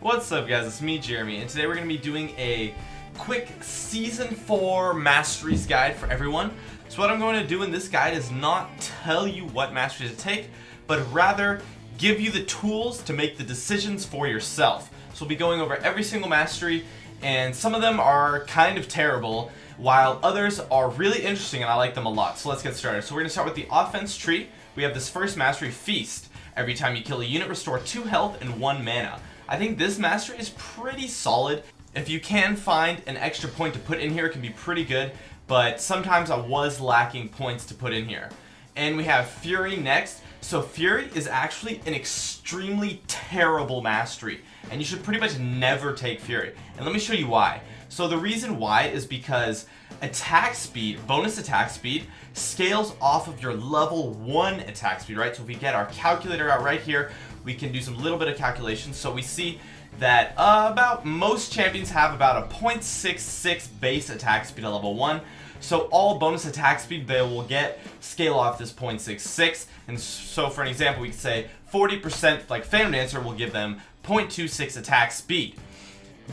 What's up, guys? It's me, Jeremy, and today we're going to be doing a quick Season 4 Masteries guide for everyone. So what I'm going to do in this guide is not tell you what Masteries to take, but rather give you the tools to make the decisions for yourself. So we'll be going over every single Mastery, and some of them are kind of terrible, while others are really interesting and I like them a lot. So let's get started. So we're going to start with the offense tree. We have this first Mastery, Feast. Every time you kill a unit, restore 2 health and 1 mana. I think this Mastery is pretty solid. If you can find an extra point to put in here, it can be pretty good, but sometimes I was lacking points to put in here. And we have Fury next. So Fury is actually an extremely terrible Mastery, and you should pretty much never take Fury. And let me show you why. So the reason why is because attack speed, bonus attack speed, scales off of your level 1 attack speed, right? So if we get our calculator out right here, we can do some little bit of calculations. So we see that about most champions have about a 0.66 base attack speed at level 1. So all bonus attack speed they will get scale off this 0.66. And so for an example, we could say 40%, like Phantom Dancer, will give them 0.26 attack speed.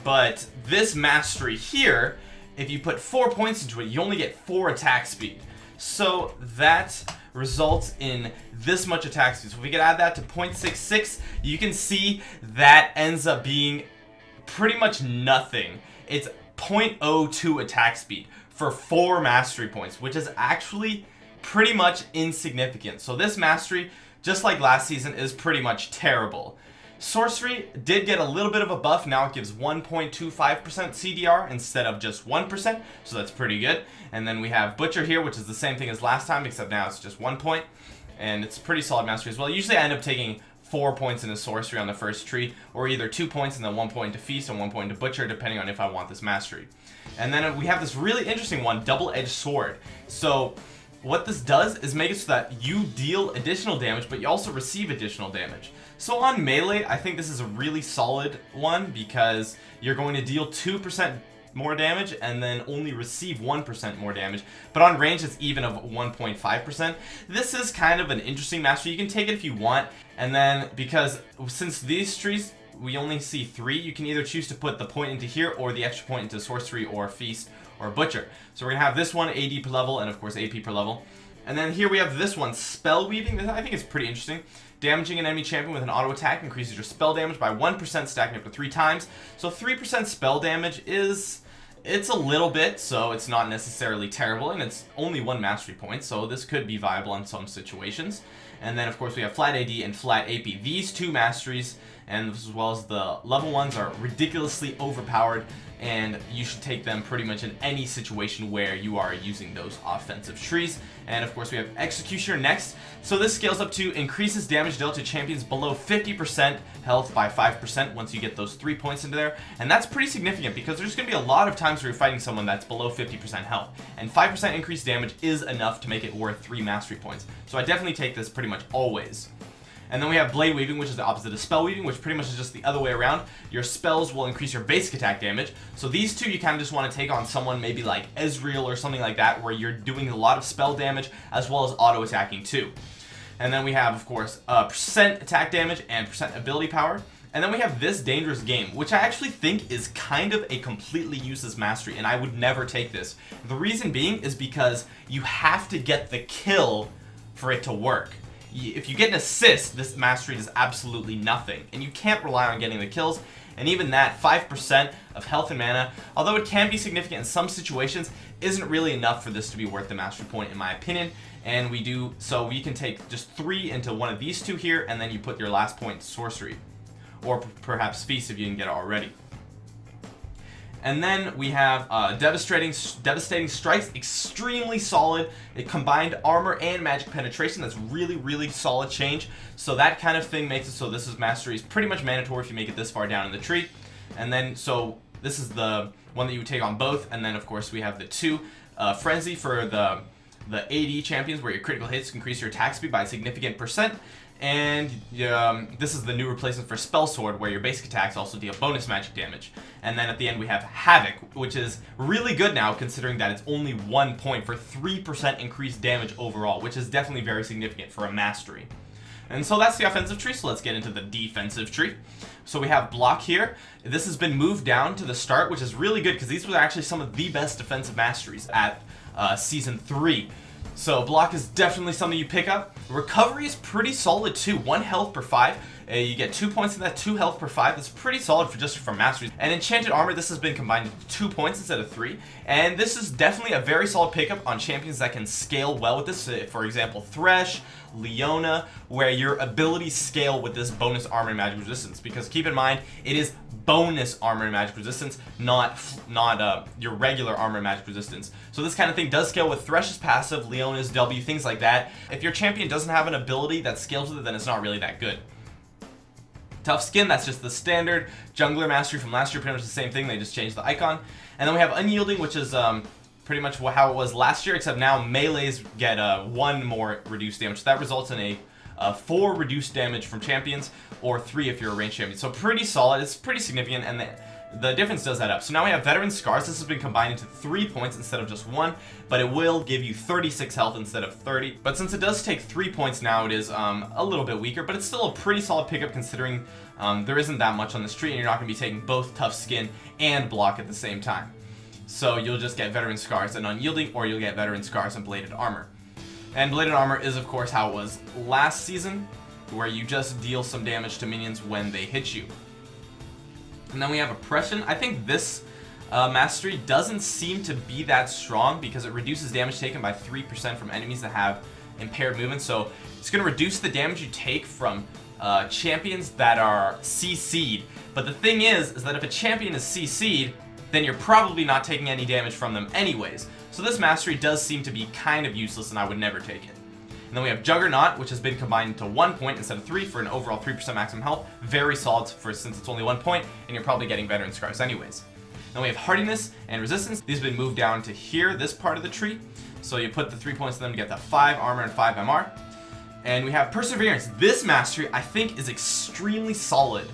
But this Mastery here, if you put 4 points into it, you only get 4 attack speed. So that results in this much attack speed. So if we could add that to 0.66, you can see that ends up being pretty much nothing. It's 0.02 attack speed for 4 Mastery points, which is actually pretty much insignificant. So this Mastery, just like last season, is pretty much terrible. Sorcery did get a little bit of a buff. Now it gives 1.25% CDR instead of just 1%, so that's pretty good. And then we have Butcher here, which is the same thing as last time, except now it's just 1 point. And it's a pretty solid Mastery as well. Usually I end up taking 4 points into Sorcery on the first tree, or either 2 points and then 1 point to Feast and 1 point to Butcher, depending on if I want this Mastery. And then we have this really interesting one, Double-Edged Sword. So what this does is make it so that you deal additional damage, but you also receive additional damage. So on melee, I think this is a really solid one because you're going to deal 2% more damage and then only receive 1% more damage. But on range, it's even of 1.5%. This is kind of an interesting Mastery. You can take it if you want. And then because since these trees, we only see 3, you can either choose to put the point into here or the extra point into Sorcery or Feast or Butcher. So we're going to have this one, AD per level, and of course AP per level. And then here we have this one, Spell Weaving. I think it's pretty interesting. Damaging an enemy champion with an auto attack increases your spell damage by 1%, stacking up to 3 times. So 3% spell damage it's a little bit, so it's not necessarily terrible, and it's only 1 Mastery point, so this could be viable in some situations. And then of course we have Flat AD and Flat AP. These 2 Masteries, and as well as the level 1s, are ridiculously overpowered, and you should take them pretty much in any situation where you are using those offensive trees. And of course we have Executioner next. So this scales up to increases damage dealt to champions below 50% health by 5% once you get those 3 points into there. And that's pretty significant because there's going to be a lot of times where you're fighting someone that's below 50% health. And 5% increased damage is enough to make it worth 3 Mastery points. So I definitely take this pretty much always. And then we have Blade Weaving, which is the opposite of Spell Weaving, which pretty much is just the other way around. Your spells will increase your basic attack damage. So these 2 you kind of just want to take on someone maybe like Ezreal or something like that, where you're doing a lot of spell damage as well as auto attacking too. And then we have, of course, percent attack damage and percent ability power. And then we have this Dangerous Game, which I actually think is kind of a completely useless Mastery, and I would never take this. The reason being is because you have to get the kill for it to work. If you get an assist, this Mastery does absolutely nothing, and you can't rely on getting the kills. And even that 5% of health and mana, although it can be significant in some situations, isn't really enough for this to be worth the Mastery point in my opinion. And we do, so we can take just 3 into one of these 2 here, and then you put your last point to Sorcery, or perhaps Feast if you didn't get it already. And then we have Devastating Strikes, extremely solid. It combined armor and magic penetration. That's really solid change. So that kind of thing makes it so this is Mastery is pretty much mandatory if you make it this far down in the tree. And then, so this is the one that you would take on both. And then, of course, we have the 2 Frenzy for the AD champions, where your critical hits increase your attack speed by a significant percent. And this is the new replacement for Spell Sword, where your basic attacks also deal bonus magic damage. And then at the end we have Havoc, which is really good now considering that it's only 1 point for 3% increased damage overall, which is definitely very significant for a Mastery. And so that's the offensive tree, so let's get into the defensive tree. So we have block here. This has been moved down to the start, which is really good because these were actually some of the best defensive masteries at Season 3. So block is definitely something you pick up. Recovery is pretty solid too. 1 health per 5. You get 2 points in that, 2 health per 5. That's pretty solid for just for masteries. And enchanted armor, this has been combined to 2 points instead of 3. And this is definitely a very solid pickup on champions that can scale well with this. For example, Thresh, Leona, where your abilities scale with this bonus armor and magic resistance. Because keep in mind, it is bonus armor and magic resistance, not your regular armor and magic resistance. So this kind of thing does scale with Thresh's passive, Leona's W, things like that. If your champion doesn't have an ability that scales with it, then it's not really that good. Tough Skin, that's just the standard jungler mastery from last year, pretty much the same thing, they just changed the icon. And then we have Unyielding, which is pretty much how it was last year, except now melees get 1 more reduced damage. That results in a 4 reduced damage from champions, or 3 if you're a ranged champion. So pretty solid, it's pretty significant, and the difference does add up. So now we have Veteran Scars. This has been combined into 3 points instead of just 1, but it will give you 36 health instead of 30. But since it does take 3 points now, it is a little bit weaker, but it's still a pretty solid pickup considering there isn't that much on this tree, and you're not going to be taking both Tough Skin and Block at the same time. So you'll just get Veteran Scars and Unyielding, or you'll get Veteran Scars and Bladed Armor. And Bladed Armor is, of course, how it was last season, where you just deal some damage to minions when they hit you. And then we have Oppression. I think this mastery doesn't seem to be that strong because it reduces damage taken by 3% from enemies that have impaired movement. So it's going to reduce the damage you take from champions that are CC'd. But the thing is that if a champion is CC'd, then you're probably not taking any damage from them anyways. So this mastery does seem to be kind of useless, and I would never take it. And then we have Juggernaut, which has been combined into 1 point instead of 3 for an overall 3% maximum health. Very solid since it's only 1 point, and you're probably getting Veteran Scars anyways. Then we have Hardiness and Resistance. These have been moved down to here, this part of the tree. So you put the 3 points in them to get the 5 armor and 5 MR. And we have Perseverance. This mastery, I think, is extremely solid.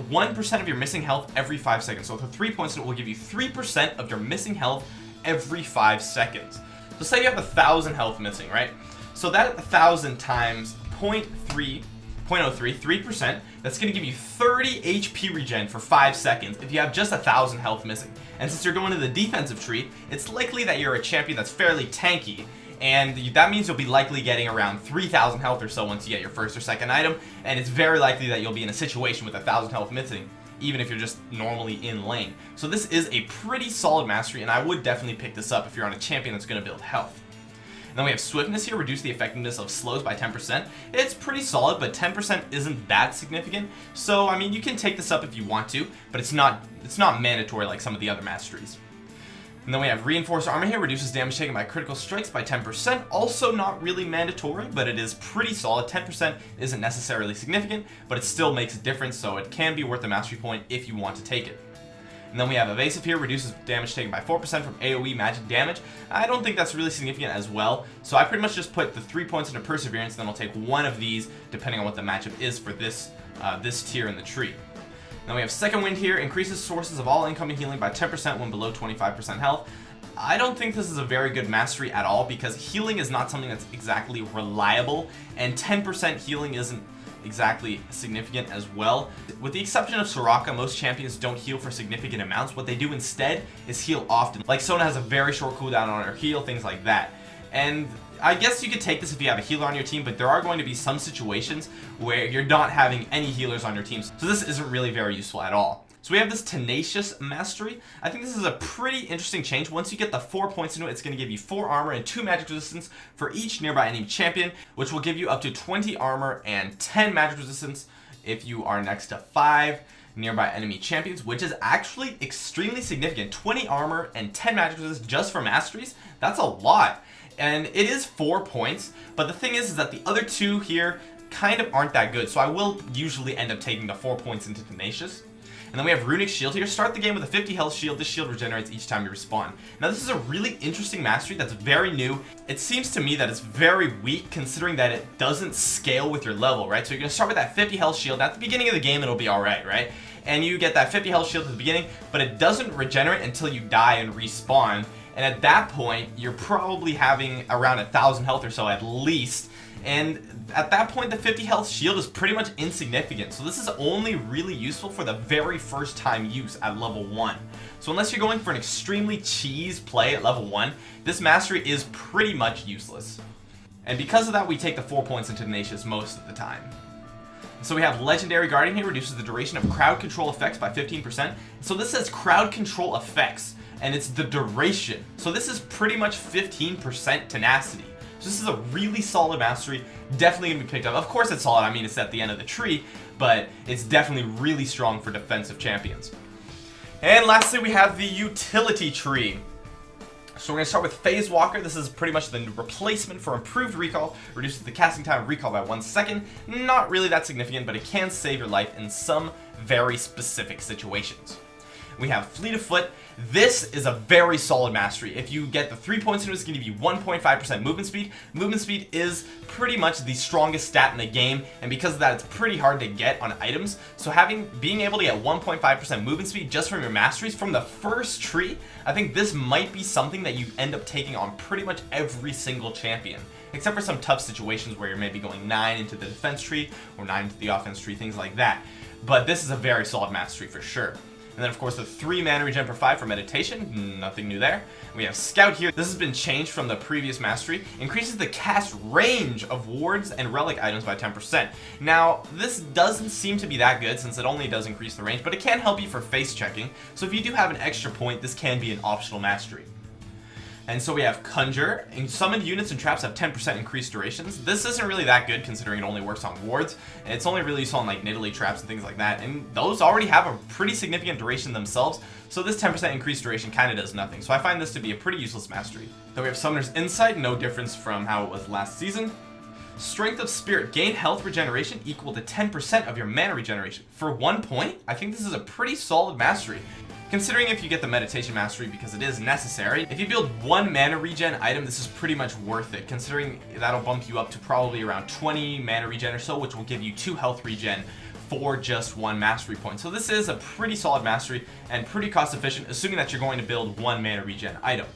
1% of your missing health every 5 seconds. So for 3 points, it will give you 3% of your missing health every 5 seconds. So say you have 1,000 health missing, right? So that 1,000 times 0.03, 3%, that's going to give you 30 HP regen for 5 seconds if you have just 1,000 health missing. And since you're going to the defensive tree, it's likely that you're a champion that's fairly tanky, and that means you'll be likely getting around 3,000 health or so once you get your first or second item, and it's very likely that you'll be in a situation with 1,000 health missing, even if you're just normally in lane. So this is a pretty solid mastery, and I would definitely pick this up if you're on a champion that's going to build health. And then we have Swiftness here, reduce the effectiveness of slows by 10%. It's pretty solid, but 10% isn't that significant. So, I mean, you can take this up if you want to, but it's not mandatory like some of the other masteries. And then we have Reinforced Armor here, reduces damage taken by critical strikes by 10%. Also not really mandatory, but it is pretty solid. 10% isn't necessarily significant, but it still makes a difference, so it can be worth a mastery point if you want to take it. And then we have Evasive here, reduces damage taken by 4% from AoE magic damage. I don't think that's really significant as well, so I pretty much just put the 3 points into Perseverance, and then I'll take one of these depending on what the matchup is for this tier in the tree. Then we have Second Wind here, increases sources of all incoming healing by 10% when below 25% health. I don't think this is a very good mastery at all because healing is not something that's exactly reliable, and 10% healing isn't exactly significant as well. With the exception of Soraka, most champions don't heal for significant amounts. What they do instead is heal often. Like Sona has a very short cooldown on her heal, things like that. And I guess you could take this if you have a healer on your team, but there are going to be some situations where you're not having any healers on your team. So this isn't really very useful at all. So we have this Tenacious Mastery. I think this is a pretty interesting change. Once you get the 4 points into it, it's going to give you 4 armor and 2 magic resistance for each nearby enemy champion, which will give you up to 20 armor and 10 magic resistance if you are next to 5 nearby enemy champions, which is actually extremely significant. 20 armor and 10 magic resistance just for masteries, that's a lot. And it is 4 points, but the thing is that the other 2 here kind of aren't that good, so I will usually end up taking the 4 points into Tenacious. And then we have Runic Shield here. Start the game with a 50 health shield. This shield regenerates each time you respawn. Now this is a really interesting mastery that's very new. It seems to me that it's very weak considering that it doesn't scale with your level, right? So you're going to start with that 50 health shield. At the beginning of the game it'll be alright, right? And you get that 50 health shield at the beginning, but it doesn't regenerate until you die and respawn. And at that point, you're probably having around 1,000 health or so at least. and at that point the 50 health shield is pretty much insignificant. So this is only really useful for the very first time use at level 1. So unless you're going for an extremely cheese play at level 1, this mastery is pretty much useless. And because of that, we take the 4 points into Tenacious most of the time. So we have Legendary Guardian here, reduces the duration of crowd control effects by 15%. So this says crowd control effects, and it's the duration. So this is pretty much 15% tenacity. So this is a really solid mastery, definitely going to be picked up. Of course it's solid, I mean it's at the end of the tree, but it's definitely really strong for defensive champions. And lastly, we have the utility tree. So we're going to start with Phase Walker. This is pretty much the replacement for improved recall. Reduces the casting time of recall by 1 second. Not really that significant, but it can save your life in some very specific situations. We have Fleet of Foot. This is a very solid mastery. If you get the 3 points into it, it's going to give you 1.5% movement speed. Movement speed is pretty much the strongest stat in the game, and because of that, it's pretty hard to get on items. So being able to get 1.5% movement speed just from your masteries from the first tree, I think this might be something that you end up taking on pretty much every single champion. Except for some tough situations where you're maybe going 9 into the defense tree or 9 into the offense tree, things like that. But this is a very solid mastery for sure. And then of course the 3 mana regen per 5 for meditation, nothing new there. We have Scout here. This has been changed from the previous mastery. Increases the cast range of wards and relic items by 10%. Now, this doesn't seem to be that good since it only does increase the range, but it can help you for face checking. So if you do have an extra point, this can be an optional mastery. And so we have Conjure, and summoned units and traps have 10% increased durations. This isn't really that good considering it only works on wards. It's only really used on like Nidalee traps and things like that, and those already have a pretty significant duration themselves, so this 10% increased duration kind of does nothing. So I find this to be a pretty useless mastery. Then we have Summoner's Insight, no difference from how it was last season. Strength of Spirit, gain health regeneration equal to 10% of your mana regeneration. For 1 point, I think this is a pretty solid mastery. Considering if you get the Meditation Mastery, because it is necessary, if you build 1 mana regen item, this is pretty much worth it, considering that'll bump you up to probably around 20 mana regen or so, which will give you 2 health regen for just 1 mastery point. So this is a pretty solid mastery and pretty cost efficient, assuming that you're going to build 1 mana regen item.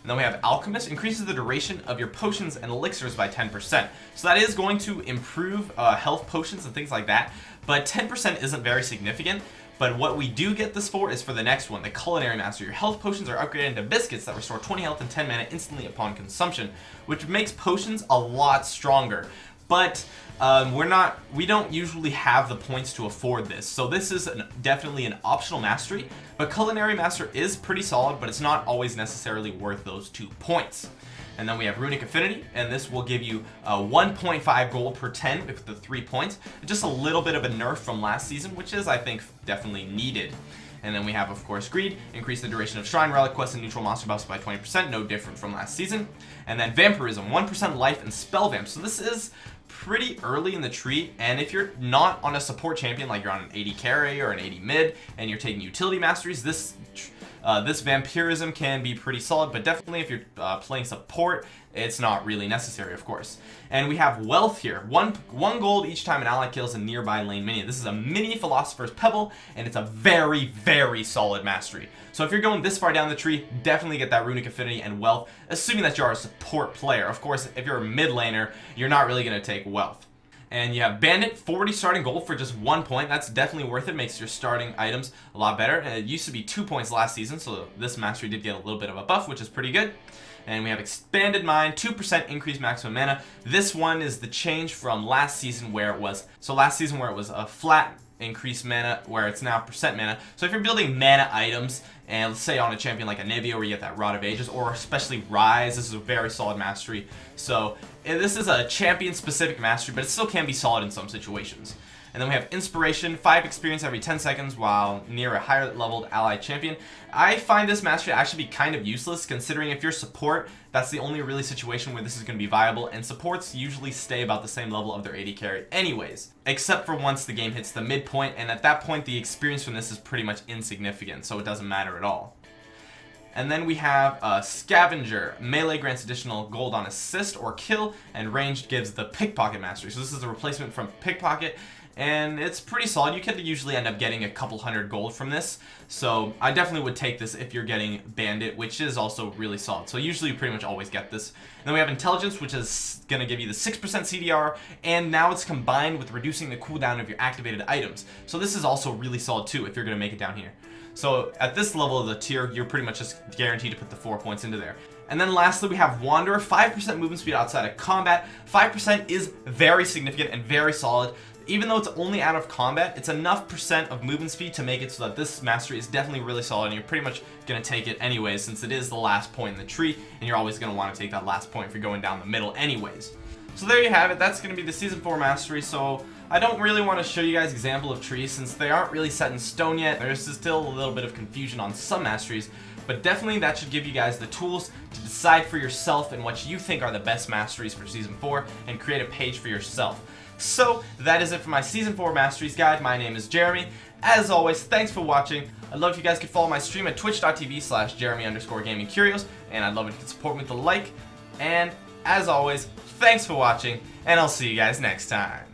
And then we have Alchemist, increases the duration of your potions and elixirs by 10%. So that is going to improve health potions and things like that, but 10% isn't very significant. But what we do get this for is for the next one, the Culinary Master. Your health potions are upgraded into biscuits that restore 20 health and 10 mana instantly upon consumption, which makes potions a lot stronger. But we don't usually have the points to afford this, so this is definitely an optional mastery. But Culinary Master is pretty solid, but it's not always necessarily worth those 2 points. And then we have Runic Affinity, and this will give you 1.5 gold per 10 with the 3 points. Just a little bit of a nerf from last season, which is, I think, definitely needed. And then we have, of course, Greed, increase the duration of Shrine Relic quests and neutral monster buffs by 20%, no different from last season. And then Vampirism, 1% life and Spell Vamp. So this is pretty early in the tree, and if you're not on a support champion, like you're on an 80 carry or an 80 mid, and you're taking utility masteries, this Vampirism can be pretty solid, but definitely if you're playing support, it's not really necessary, of course. And we have Wealth here. One gold each time an ally kills a nearby lane minion. This is a mini Philosopher's Pebble, and it's a very, very solid mastery. So if you're going this far down the tree, definitely get that Runic Affinity and Wealth, assuming that you're a support player. Of course, if you're a mid laner, you're not really going to take Wealth. And you have Bandit, 40 starting gold for just 1 point. That's definitely worth it. Makes your starting items a lot better. And it used to be 2 points last season, so this mastery did get a little bit of a buff, which is pretty good. And we have Expanded Mind, 2% increased maximum mana. This one is the change from last season where it was, a flat increased mana, where it's now percent mana. So if you're building mana items, and let's say on a champion like Anivia where you get that Rod of Ages, or especially Rise, this is a very solid mastery. So this is a champion specific mastery, but it still can be solid in some situations. And then we have Inspiration, 5 experience every 10 seconds while near a higher leveled allied champion. I find this mastery to actually be kind of useless, considering if you're support, that's the only really situation where this is going to be viable, and supports usually stay about the same level of their AD carry anyways, except for once the game hits the midpoint, and at that point the experience from this is pretty much insignificant, so it doesn't matter at all. And then we have Scavenger. Melee grants additional gold on assist or kill, and ranged gives the Pickpocket Mastery. So this is the replacement from Pickpocket, and it's pretty solid. You could usually end up getting a couple hundred gold from this, so I definitely would take this if you're getting Bandit, which is also really solid. So usually you pretty much always get this. And then we have Intelligence, which is going to give you the 6% CDR, and now it's combined with reducing the cooldown of your activated items. So this is also really solid too if you're going to make it down here. So at this level of the tier, you're pretty much just guaranteed to put the 4 points into there. And then lastly, we have Wanderer, 5% movement speed outside of combat. 5% is very significant and very solid. Even though it's only out of combat, it's enough percent of movement speed to make it so that this mastery is definitely really solid, and you're pretty much going to take it anyways, since it is the last point in the tree, and you're always going to want to take that last point if you're going down the middle anyways. So there you have it. That's going to be the Season 4 mastery. So I don't really want to show you guys example of trees since they aren't really set in stone yet. There's still a little bit of confusion on some masteries, but definitely that should give you guys the tools to decide for yourself and what you think are the best masteries for Season 4 and create a page for yourself. So that is it for my Season 4 Masteries guide. My name is Jeremy. As always, thanks for watching. I'd love if you guys could follow my stream at twitch.tv/Jeremy_gamingcurios, and I'd love if you could support me with a like. And as always, thanks for watching, and I'll see you guys next time.